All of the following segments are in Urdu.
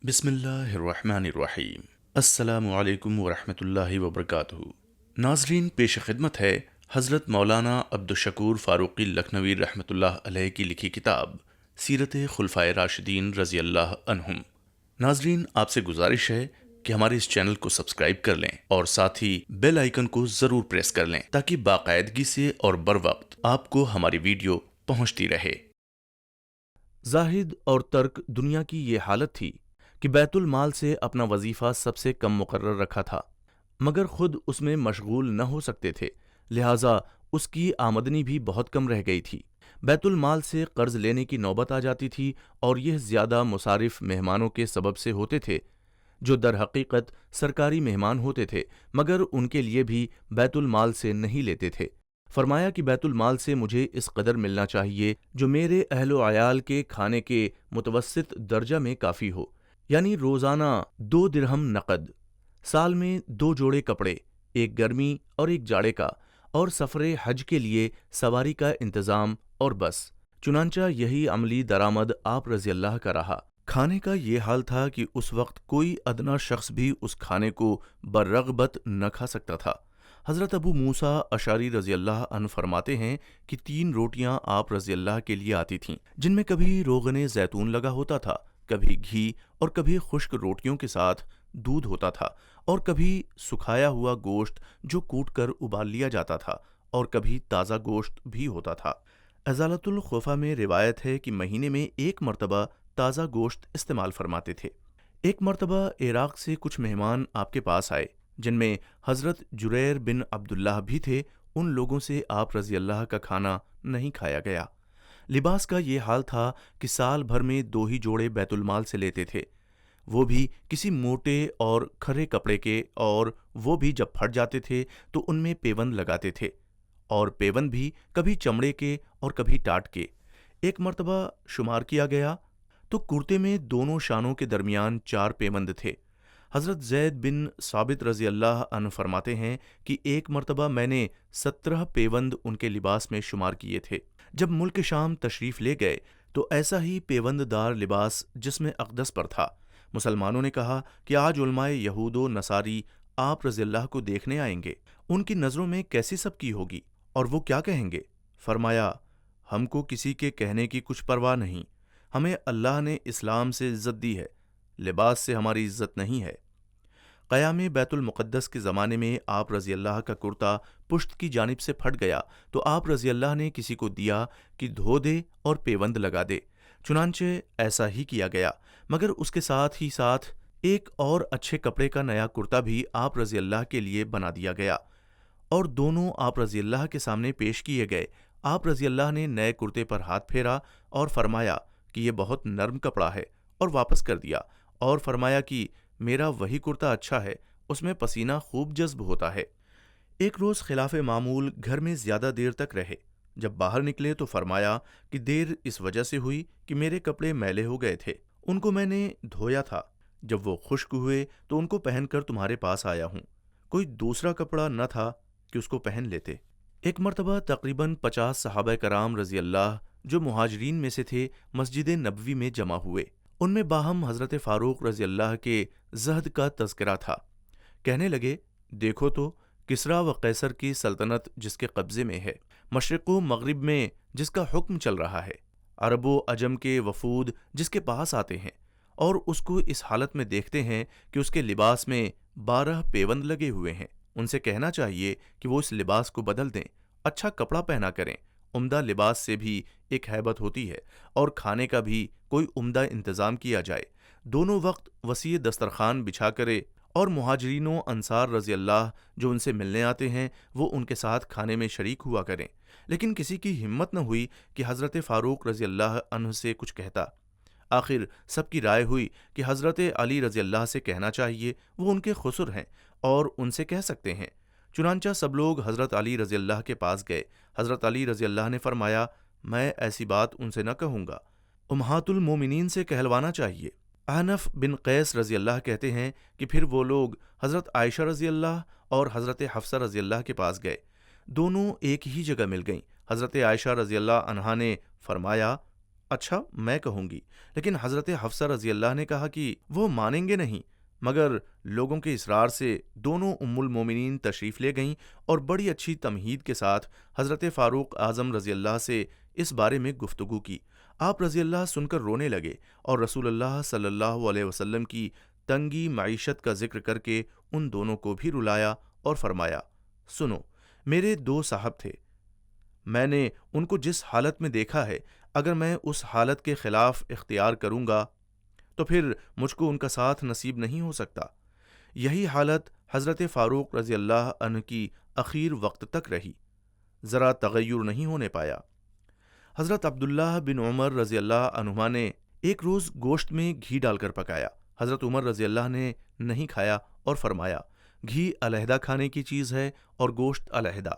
بسم اللہ الرحمن الرحیم۔ السلام علیکم ورحمۃ اللہ وبرکاتہ۔ ناظرین، پیش خدمت ہے حضرت مولانا عبدالشکور فاروقی لکھنوی رحمۃ اللہ علیہ کی لکھی کتاب سیرت خلفائے راشدین رضی اللہ عنہم۔ ناظرین، آپ سے گزارش ہے کہ ہمارے اس چینل کو سبسکرائب کر لیں اور ساتھ ہی بیل آئیکن کو ضرور پریس کر لیں تاکہ باقاعدگی سے اور بر وقت آپ کو ہماری ویڈیو پہنچتی رہے۔ زاہد اور ترک دنیا کی یہ حالت تھی کہ بیت المال سے اپنا وظیفہ سب سے کم مقرر رکھا تھا، مگر خود اس میں مشغول نہ ہو سکتے تھے، لہٰذا اس کی آمدنی بھی بہت کم رہ گئی تھی۔ بیت المال سے قرض لینے کی نوبت آ جاتی تھی اور یہ زیادہ مصارف مہمانوں کے سبب سے ہوتے تھے، جو در حقیقت سرکاری مہمان ہوتے تھے، مگر ان کے لیے بھی بیت المال سے نہیں لیتے تھے۔ فرمایا کہ بیت المال سے مجھے اس قدر ملنا چاہیے جو میرے اہل و عیال کے کھانے کے متوسط درجہ میں کافی ہو، یعنی روزانہ 2 درہم نقد، سال میں 2 جوڑے کپڑے، ایک گرمی اور ایک جاڑے کا، اور سفر حج کے لیے سواری کا انتظام، اور بس۔ چنانچہ یہی عملی درآمد آپ رضی اللہ کا رہا۔ کھانے کا یہ حال تھا کہ اس وقت کوئی ادنا شخص بھی اس کھانے کو برغبت نہ کھا سکتا تھا۔ حضرت ابو موسیٰ اشعری رضی اللہ عنہ فرماتے ہیں کہ 3 روٹیاں آپ رضی اللہ کے لیے آتی تھیں، جن میں کبھی روغن زیتون لگا ہوتا تھا، کبھی گھی، اور کبھی خشک روٹیوں کے ساتھ دودھ ہوتا تھا، اور کبھی سکھایا ہوا گوشت جو کوٹ کر ابال لیا جاتا تھا، اور کبھی تازہ گوشت بھی ہوتا تھا۔ ازالۃ الخفا میں روایت ہے کہ مہینے میں 1 مرتبہ تازہ گوشت استعمال فرماتے تھے۔ ایک مرتبہ عراق سے کچھ مہمان آپ کے پاس آئے، جن میں حضرت جریر بن عبداللہ بھی تھے۔ ان لوگوں سے آپ رضی اللہ کا کھانا نہیں کھایا گیا۔ لباس کا یہ حال تھا کہ سال بھر میں 2 ہی جوڑے بیت المال سے لیتے تھے، وہ بھی کسی موٹے اور کھرے کپڑے کے، اور وہ بھی جب پھٹ جاتے تھے تو ان میں پیوند لگاتے تھے، اور پیوند بھی کبھی چمڑے کے اور کبھی ٹاٹ کے۔ ایک مرتبہ شمار کیا گیا تو کرتے میں دونوں شانوں کے درمیان 4 پیوند تھے۔ حضرت زید بن ثابت رضی اللہ عنہ فرماتے ہیں کہ ایک مرتبہ میں نے 17 پیوند ان کے لباس میں شمار کیے تھے۔ جب ملک شام تشریف لے گئے تو ایسا ہی پیوند دار لباس جسم اقدس پر تھا۔ مسلمانوں نے کہا کہ آج علماء یہود و نصاری آپ رضی اللہ کو دیکھنے آئیں گے، ان کی نظروں میں کیسی سبکی ہوگی اور وہ کیا کہیں گے؟ فرمایا، ہم کو کسی کے کہنے کی کچھ پرواہ نہیں، ہمیں اللہ نے اسلام سے عزت دی ہے، لباس سے ہماری عزت نہیں ہے۔ قیام بیت المقدس کے زمانے میں آپ رضی اللہ کا کرتا پشت کی جانب سے پھٹ گیا تو آپ رضی اللہ نے کسی کو دیا کہ دھو دے اور پیوند لگا دے۔ چنانچہ ایسا ہی کیا گیا، مگر اس کے ساتھ ہی ساتھ ایک اور اچھے کپڑے کا نیا کرتا بھی آپ رضی اللہ کے لیے بنا دیا گیا، اور دونوں آپ رضی اللہ کے سامنے پیش کیے گئے۔ آپ رضی اللہ نے نئے کرتے پر ہاتھ پھیرا اور فرمایا کہ یہ بہت نرم کپڑا ہے، اور واپس کر دیا، اور فرمایا کہ میرا وہی کرتا اچھا ہے، اس میں پسینہ خوب جذب ہوتا ہے۔ ایک روز خلاف معمول گھر میں زیادہ دیر تک رہے۔ جب باہر نکلے تو فرمایا کہ دیر اس وجہ سے ہوئی کہ میرے کپڑے میلے ہو گئے تھے، ان کو میں نے دھویا تھا، جب وہ خشک ہوئے تو ان کو پہن کر تمہارے پاس آیا ہوں۔ کوئی دوسرا کپڑا نہ تھا کہ اس کو پہن لیتے۔ ایک مرتبہ تقریباً 50 صحابہ کرام رضی اللہ جو مہاجرین میں سے تھے مسجد نبوی میں جمع ہوئے۔ ان میں باہم حضرت فاروق رضی اللہ کے زہد کا تذکرہ تھا۔ کہنے لگے، دیکھو تو کسریٰ و قیصر کی سلطنت جس کے قبضے میں ہے، مشرق و مغرب میں جس کا حکم چل رہا ہے، عرب و عجم کے وفود جس کے پاس آتے ہیں، اور اس کو اس حالت میں دیکھتے ہیں کہ اس کے لباس میں 12 پیوند لگے ہوئے ہیں۔ ان سے کہنا چاہیے کہ وہ اس لباس کو بدل دیں، اچھا کپڑا پہنا کریں۔ عمدہ لباس سے بھی ایک ہیبت ہوتی ہے، اور کھانے کا بھی کوئی عمدہ انتظام کیا جائے۔ دونوں وقت وسیع دسترخوان بچھا کرے، اور مہاجرین و انصار رضی اللہ جو ان سے ملنے آتے ہیں وہ ان کے ساتھ کھانے میں شریک ہوا کریں۔ لیکن کسی کی ہمت نہ ہوئی کہ حضرت فاروق رضی اللہ عنہ سے کچھ کہتا۔ آخر سب کی رائے ہوئی کہ حضرت علی رضی اللہ سے کہنا چاہیے، وہ ان کے خسر ہیں اور ان سے کہہ سکتے ہیں۔ چنانچہ سب لوگ حضرت علی رضی اللہ کے پاس گئے۔ حضرت علی رضی اللہ نے فرمایا، میں ایسی بات ان سے نہ کہوں گا، امہات المومنین سے کہلوانا چاہیے۔ احنف بن قیس رضی اللہ کہتے ہیں کہ پھر وہ لوگ حضرت عائشہ رضی اللہ اور حضرت حفصہ رضی اللہ کے پاس گئے۔ دونوں ایک ہی جگہ مل گئیں۔ حضرت عائشہ رضی اللہ عنہا نے فرمایا، اچھا میں کہوں گی، لیکن حضرت حفصہ رضی اللہ نے کہا کہ وہ مانیں گے نہیں، مگر لوگوں کے اصرار سے دونوں ام المومنین تشریف لے گئیں اور بڑی اچھی تمہید کے ساتھ حضرت فاروق اعظم رضی اللہ سے اس بارے میں گفتگو کی۔ آپ رضی اللہ سن کر رونے لگے اور رسول اللہ صلی اللہ علیہ وسلم کی تنگی معیشت کا ذکر کر کے ان دونوں کو بھی رلایا اور فرمایا، سنو، میرے دو صاحب تھے، میں نے ان کو جس حالت میں دیکھا ہے، اگر میں اس حالت کے خلاف اختیار کروں گا تو پھر مجھ کو ان کا ساتھ نصیب نہیں ہو سکتا۔ یہی حالت حضرت فاروق رضی اللہ عنہ کی اخیر وقت تک رہی، ذرا تغیر نہیں ہونے پایا۔ حضرت عبداللہ بن عمر رضی اللہ عنہما نے ایک روز گوشت میں گھی ڈال کر پکایا، حضرت عمر رضی اللہ نے نہیں کھایا اور فرمایا، گھی علیحدہ کھانے کی چیز ہے اور گوشت علیحدہ۔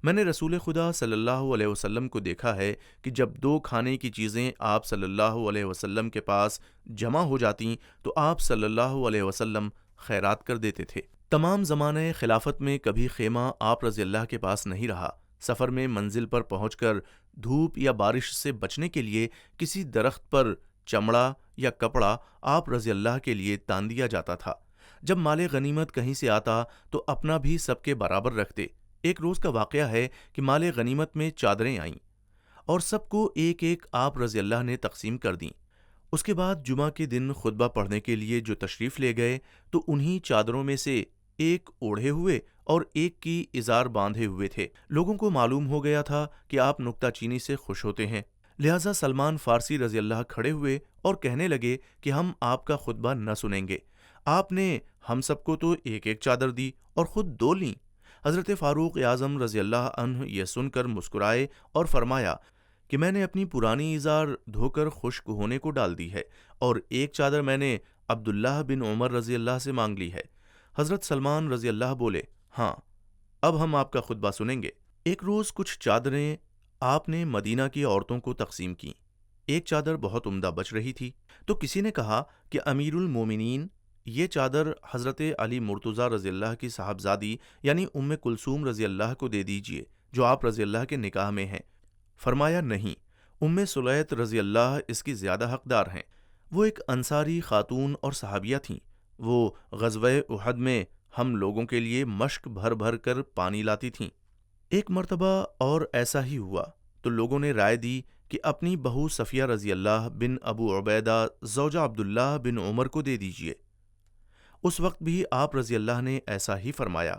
میں نے رسول خدا صلی اللہ علیہ وسلم کو دیکھا ہے کہ جب دو کھانے کی چیزیں آپ صلی اللہ علیہ وسلم کے پاس جمع ہو جاتیں تو آپ صلی اللہ علیہ وسلم خیرات کر دیتے تھے۔ تمام زمانے خلافت میں کبھی خیمہ آپ رضی اللہ کے پاس نہیں رہا۔ سفر میں منزل پر پہنچ کر دھوپ یا بارش سے بچنے کے لیے کسی درخت پر چمڑا یا کپڑا آپ رضی اللہ کے لیے تان دیا جاتا تھا۔ جب مال غنیمت کہیں سے آتا تو اپنا بھی سب کے برابر رکھتے۔ ایک روز کا واقعہ ہے کہ مال غنیمت میں چادریں آئیں اور سب کو ایک ایک آپ رضی اللہ نے تقسیم کر دیں۔ اس کے بعد جمعہ کے دن خطبہ پڑھنے کے لیے جو تشریف لے گئے تو انہی چادروں میں سے ایک اوڑھے ہوئے اور ایک کی ازار باندھے ہوئے تھے۔ لوگوں کو معلوم ہو گیا تھا کہ آپ نکتہ چینی سے خوش ہوتے ہیں، لہذا سلمان فارسی رضی اللہ کھڑے ہوئے اور کہنے لگے کہ ہم آپ کا خطبہ نہ سنیں گے۔ آپ نے ہم سب کو تو ایک ایک چادر دی اور خود دو لیں۔ حضرت فاروق اعظم رضی اللہ عنہ یہ سن کر مسکرائے اور فرمایا کہ میں نے اپنی پرانی ازار دھو کر خشک ہونے کو ڈال دی ہے اور ایک چادر میں نے عبداللہ بن عمر رضی اللہ سے مانگ لی ہے۔ حضرت سلمان رضی اللہ بولے، ہاں اب ہم آپ کا خطبہ سنیں گے۔ ایک روز کچھ چادریں آپ نے مدینہ کی عورتوں کو تقسیم کیں۔ ایک چادر بہت عمدہ بچ رہی تھی تو کسی نے کہا کہ امیر المومنین، یہ چادر حضرت علی مرتضیٰ رضی اللہ کی صاحبزادی یعنی ام کلثوم رضی اللہ کو دے دیجئے جو آپ رضی اللہ کے نکاح میں ہیں۔ فرمایا، نہیں، ام سلیت رضی اللہ اس کی زیادہ حقدار ہیں۔ وہ ایک انصاری خاتون اور صحابیہ تھیں۔ وہ غزوہ احد میں ہم لوگوں کے لیے مشک بھر بھر کر پانی لاتی تھیں۔ ایک مرتبہ اور ایسا ہی ہوا تو لوگوں نے رائے دی کہ اپنی بہو صفیہ رضی اللہ بن ابو عبیدہ زوجہ عبداللہ بن عمر کو دے دیجئے۔ اس وقت بھی آپ رضی اللہ نے ایسا ہی فرمایا۔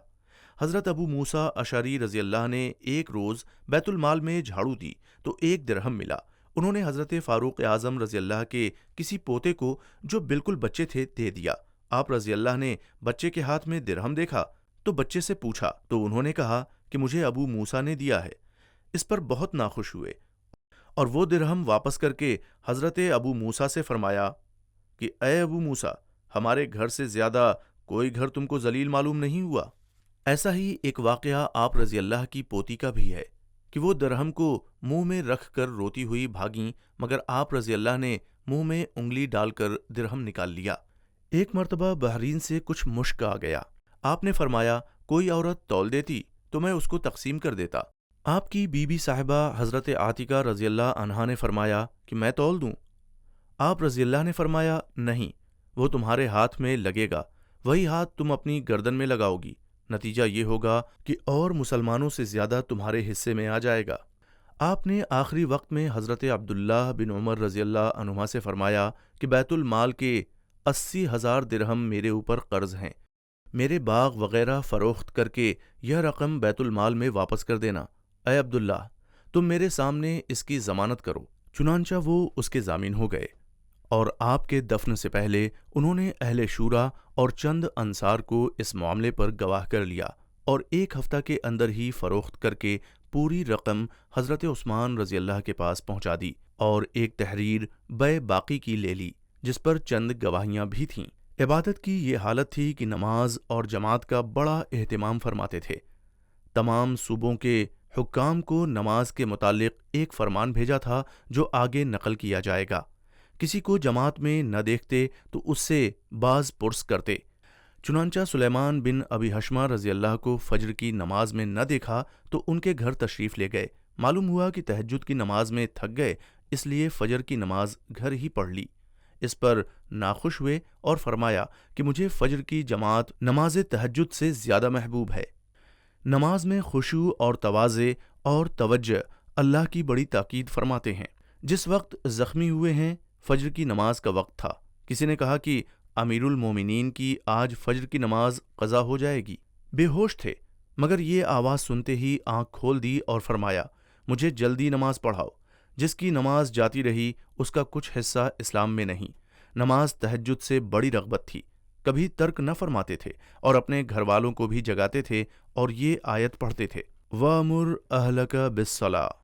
حضرت ابو موسیٰ اشعری رضی اللہ نے ایک روز بیت المال میں جھاڑو دی تو 1 درہم ملا۔ انہوں نے حضرت فاروق اعظم رضی اللہ کے کسی پوتے کو جو بالکل بچے تھے دے دیا۔ آپ رضی اللہ نے بچے کے ہاتھ میں درہم دیکھا تو بچے سے پوچھا تو انہوں نے کہا کہ مجھے ابو موسیٰ نے دیا ہے۔ اس پر بہت ناخوش ہوئے اور وہ درہم واپس کر کے حضرت ابو موسیٰ سے فرمایا کہ اے ابو موسیٰ، ہمارے گھر سے زیادہ کوئی گھر تم کو ذلیل معلوم نہیں ہوا۔ ایسا ہی ایک واقعہ آپ رضی اللہ کی پوتی کا بھی ہے کہ وہ درہم کو منہ میں رکھ کر روتی ہوئی بھاگیں، مگر آپ رضی اللہ نے منہ میں انگلی ڈال کر درہم نکال لیا۔ ایک مرتبہ بحرین سے کچھ مشک آ گیا۔ آپ نے فرمایا، کوئی عورت تول دیتی تو میں اس کو تقسیم کر دیتا۔ آپ کی بی بی صاحبہ حضرت عاتکہ رضی اللہ عنہا نے فرمایا کہ میں تول دوں۔ آپ رضی اللہ نے فرمایا، نہیں، وہ تمہارے ہاتھ میں لگے گا، وہی ہاتھ تم اپنی گردن میں لگاؤ گی، نتیجہ یہ ہوگا کہ اور مسلمانوں سے زیادہ تمہارے حصے میں آ جائے گا۔ آپ نے آخری وقت میں حضرت عبداللہ بن عمر رضی اللہ عنہما سے فرمایا کہ بیت المال کے 80,000 درہم میرے اوپر قرض ہیں، میرے باغ وغیرہ فروخت کر کے یہ رقم بیت المال میں واپس کر دینا۔ اے عبداللہ، تم میرے سامنے اس کی ضمانت کرو۔ چنانچہ وہ اس کے ضامن ہو گئے اور آپ کے دفن سے پہلے انہوں نے اہل شورا اور چند انصار کو اس معاملے پر گواہ کر لیا اور 1 ہفتہ کے اندر ہی فروخت کر کے پوری رقم حضرت عثمان رضی اللہ کے پاس پہنچا دی اور ایک تحریر بے باقی کی لے لی جس پر چند گواہیاں بھی تھیں۔ عبادت کی یہ حالت تھی کہ نماز اور جماعت کا بڑا اہتمام فرماتے تھے۔ تمام صوبوں کے حکام کو نماز کے متعلق ایک فرمان بھیجا تھا جو آگے نقل کیا جائے گا۔ کسی کو جماعت میں نہ دیکھتے تو اس سے باز پرس کرتے۔ چنانچہ سلیمان بن ابی حشمہ رضی اللہ کو فجر کی نماز میں نہ دیکھا تو ان کے گھر تشریف لے گئے۔ معلوم ہوا کہ تہجد کی نماز میں تھک گئے، اس لیے فجر کی نماز گھر ہی پڑھ لی۔ اس پر ناخوش ہوئے اور فرمایا کہ مجھے فجر کی جماعت نماز تہجد سے زیادہ محبوب ہے۔ نماز میں خشوع اور تواضع اور توجہ اللہ کی بڑی تاکید فرماتے ہیں۔ جس وقت زخمی ہوئے ہیں فجر کی نماز کا وقت تھا۔ کسی نے کہا کہ امیر المومنین کی آج فجر کی نماز قضا ہو جائے گی۔ بے ہوش تھے، مگر یہ آواز سنتے ہی آنکھ کھول دی اور فرمایا مجھے جلدی نماز پڑھاؤ۔ جس کی نماز جاتی رہی اس کا کچھ حصہ اسلام میں نہیں۔ نماز تہجد سے بڑی رغبت تھی، کبھی ترک نہ فرماتے تھے اور اپنے گھر والوں کو بھی جگاتے تھے اور یہ آیت پڑھتے تھے وَأْمُرْ أَهْلَكَ بِالصَّلَاةِ